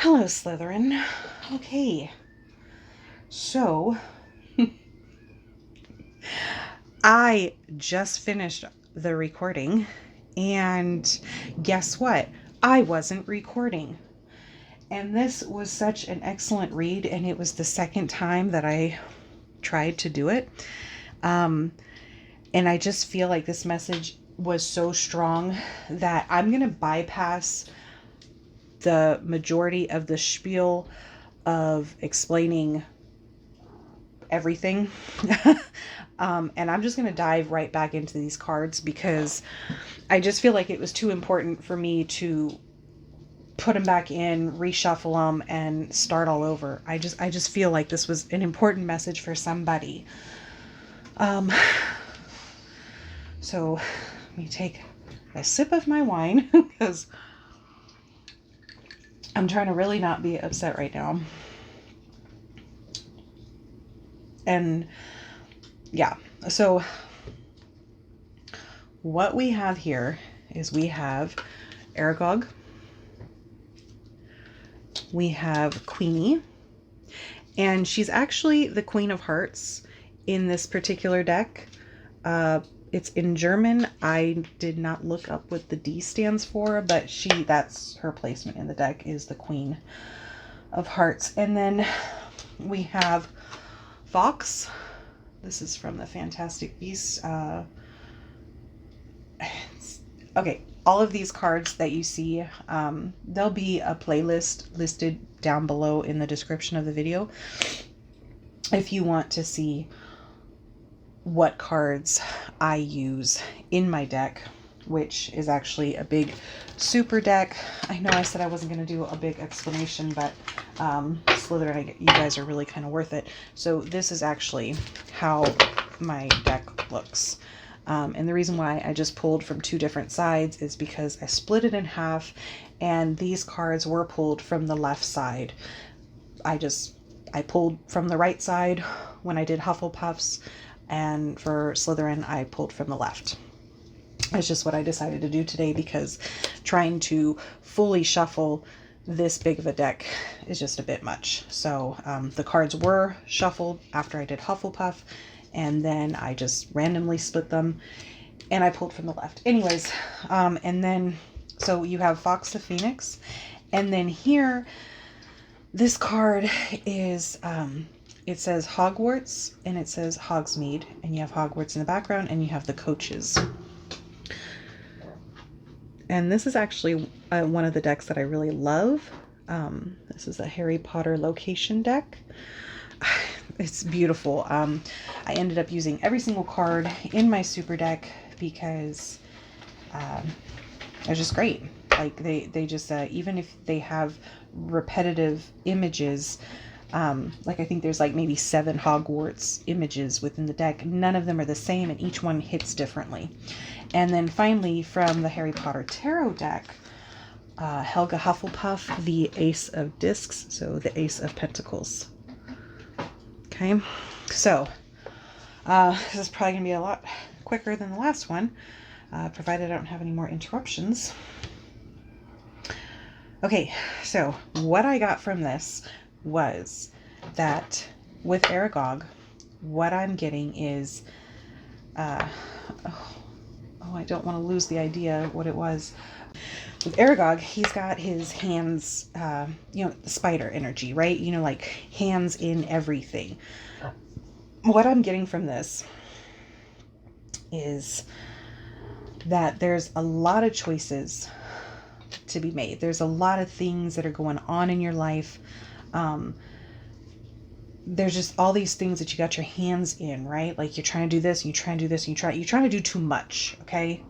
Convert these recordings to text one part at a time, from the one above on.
Hello, Slytherin. Okay, so I just finished the recording, and guess what? I wasn't recording. And this was such an excellent read, and it was the second time that I tried to do it. And I just feel like this message was so strong that I'm going to bypass the majority of the spiel of explaining everything. And I'm just going to dive right back into these cards because I just feel like it was too important for me to put them back in, reshuffle them, and start all over. I just feel like this was an important message for somebody. So let me take a sip of my wine because I'm trying to really not be upset right now. And yeah, so what we have here is we have Aragog, we have Queenie, and she's actually the Queen of Hearts in this particular deck. It's in German. I did not look up what the D stands for, but that's her placement in the deck, is the Queen of Hearts. And then we have Fox. This is from the Fantastic Beasts. Okay, all of these cards that you see, there'll be a playlist listed down below in the description of the video if you want to see what cards I use in my deck, which is actually a big super deck. I know I said I wasn't going to do a big explanation, but Slytherin, you guys are really kind of worth it. So this is actually how my deck looks. And the reason why I just pulled from two different sides is because I split it in half, and these cards were pulled from the left side. I pulled from the right side when I did Hufflepuffs, and for Slytherin, I pulled from the left. It's just what I decided to do today because trying to fully shuffle this big of a deck is just a bit much. So the cards were shuffled after I did Hufflepuff, and then I just randomly split them, and I pulled from the left. Anyways, and then, so you have Fox the Phoenix, and then here, this card is, it says Hogwarts, and it says Hogsmeade, and you have Hogwarts in the background, and you have the coaches. And this is actually one of the decks that I really love. This is a Harry Potter location deck. It's beautiful. I ended up using every single card in my super deck because they're just great. Like they just, even if they have repetitive images, like I think there's like maybe 7 Hogwarts images within the deck, none of them are the same, and each one hits differently. And then finally, from the Harry Potter Tarot deck, Helga Hufflepuff, the Ace of Discs, so the Ace of Pentacles. Okay, so this is probably going to be a lot quicker than the last one, provided I don't have any more interruptions. Okay, so what I got from this was that with Aragog, what I'm getting is, I don't want to lose the idea of what it was. With Aragog, he's got his hands, spider energy, right? Like hands in everything. What I'm getting from this is that there's a lot of choices to be made. There's a lot of things that are going on in your life. There's just all these things that you got your hands in, right? Like you're trying to do this, and you try and do this, and you're trying to do too much, okay?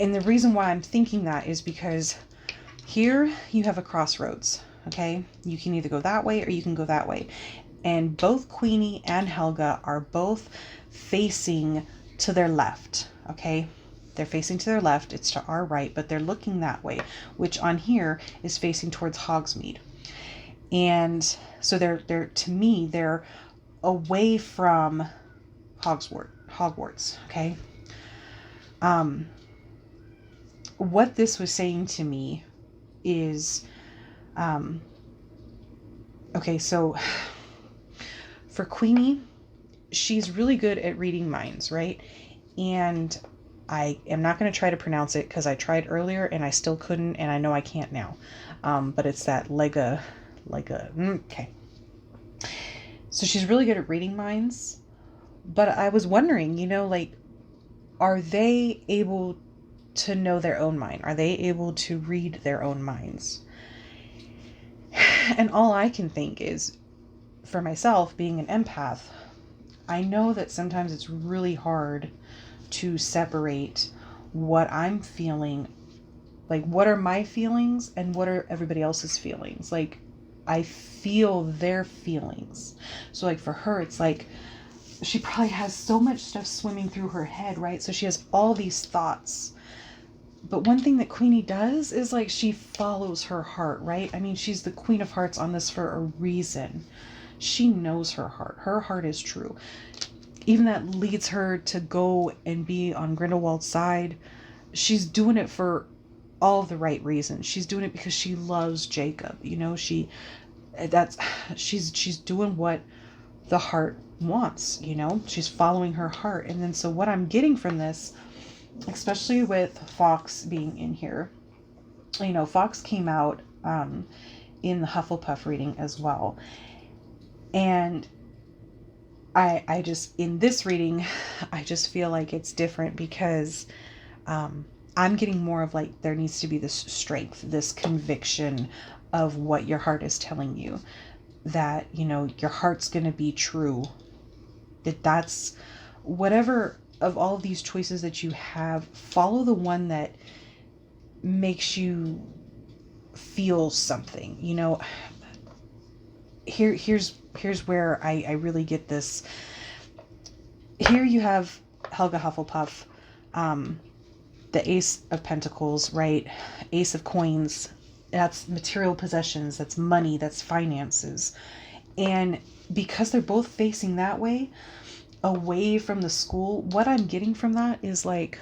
And the reason why I'm thinking that is because here you have a crossroads, okay? You can either go that way or you can go that way. And both Queenie and Helga are both facing to their left, okay? They're facing to their left, it's to our right, but they're looking that way, which on here is facing towards Hogsmeade. And so they're to me, they're away from Hogwarts, okay? What this was saying to me is Okay, so for Queenie, she's really good at reading minds, right? And I am not going to try to pronounce it because I tried earlier and I still couldn't, and I know I can't now. But it's that okay. So she's really good at reading minds. But I was wondering, like, are they able to know their own mind? Are they able to read their own minds? And all I can think is, for myself, being an empath, I know that sometimes it's really hard to separate what I'm feeling, like what are my feelings and what are everybody else's feelings. Like, I feel their feelings. So like for her, it's like she probably has so much stuff swimming through her head, right? So she has all these thoughts. But one thing that Queenie does is like she follows her heart, right? I mean, she's the Queen of Hearts on this for a reason. She knows her heart. Her heart is true. Even that leads her to go and be on Grindelwald's side. She's doing it for all the right reasons. She's doing it because she loves Jacob. She's doing what the heart wants, she's following her heart. And then so what I'm getting from this, especially with Fox being in here, Fox came out in the Hufflepuff reading as well. And I just, in this reading, I just feel like it's different because I'm getting more of like, there needs to be this strength, this conviction of what your heart is telling you, that, your heart's going to be true, that's whatever of all of these choices that you have, follow the one that makes you feel something. Here's where I really get this. Here you have Helga Hufflepuff, the Ace of Pentacles, right? Ace of Coins. That's material possessions, that's money, that's finances. And because they're both facing that way, away from the school, what I'm getting from that is like,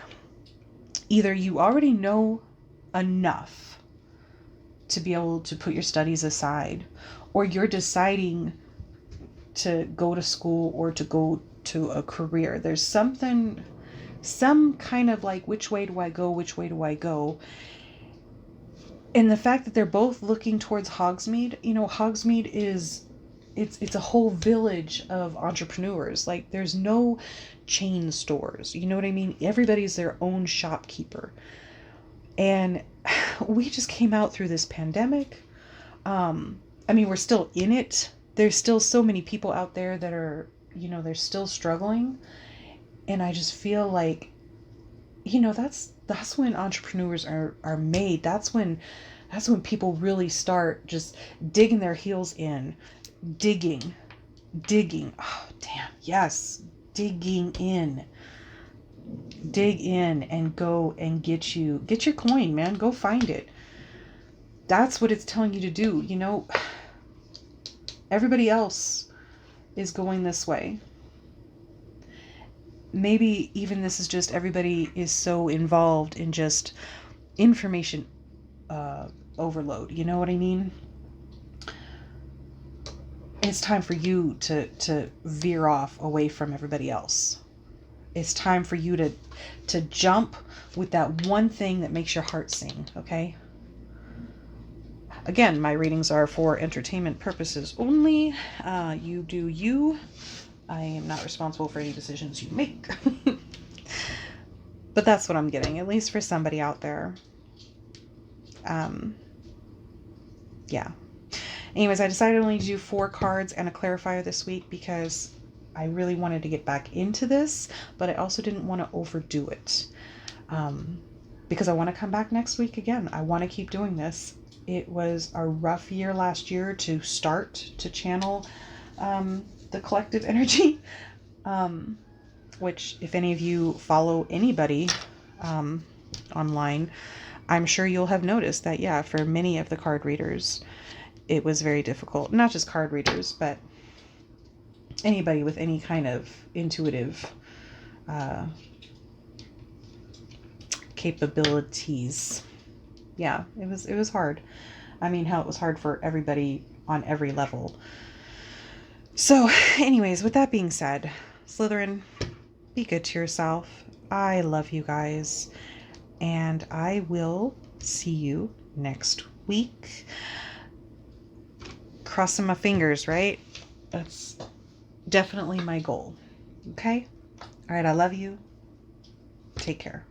either you already know enough to be able to put your studies aside, or you're deciding to go to school or to go to a career. There's some kind of like, which way do I go? And the fact that they're both looking towards Hogsmeade, Hogsmeade is, it's a whole village of entrepreneurs. Like, there's no chain stores. You know what I mean? Everybody's their own shopkeeper. And we just came out through this pandemic. I mean, we're still in it. There's still so many people out there that are, they're still struggling. And I just feel like, that's when entrepreneurs are made. That's when people really start just digging their heels in, digging. Oh, damn. Yes. Digging in. Dig in and go and get your coin, man. Go find it. That's what it's telling you to do. Everybody else is going this way. Maybe even this is just everybody is so involved in just information overload. You know what I mean? It's time for you to veer off away from everybody else. It's time for you to jump with that one thing that makes your heart sing, okay? Again, my readings are for entertainment purposes only. You do you. I am not responsible for any decisions you make. But that's what I'm getting, at least for somebody out there. Yeah. Anyways, I decided only to do 4 cards and a clarifier this week because I really wanted to get back into this, but I also didn't want to overdo it. Because I want to come back next week again. I want to keep doing this. It was a rough year last year to start to channel the collective energy, which if any of you follow anybody online, I'm sure you'll have noticed that, yeah, for many of the card readers, it was very difficult. Not just card readers, but anybody with any kind of intuitive capabilities. Yeah, it was hard. I mean, hell, it was hard for everybody on every level. So, anyways, with that being said, Slytherin, be good to yourself. I love you guys. And I will see you next week. Crossing my fingers, right? That's definitely my goal. Okay? All right, I love you. Take care.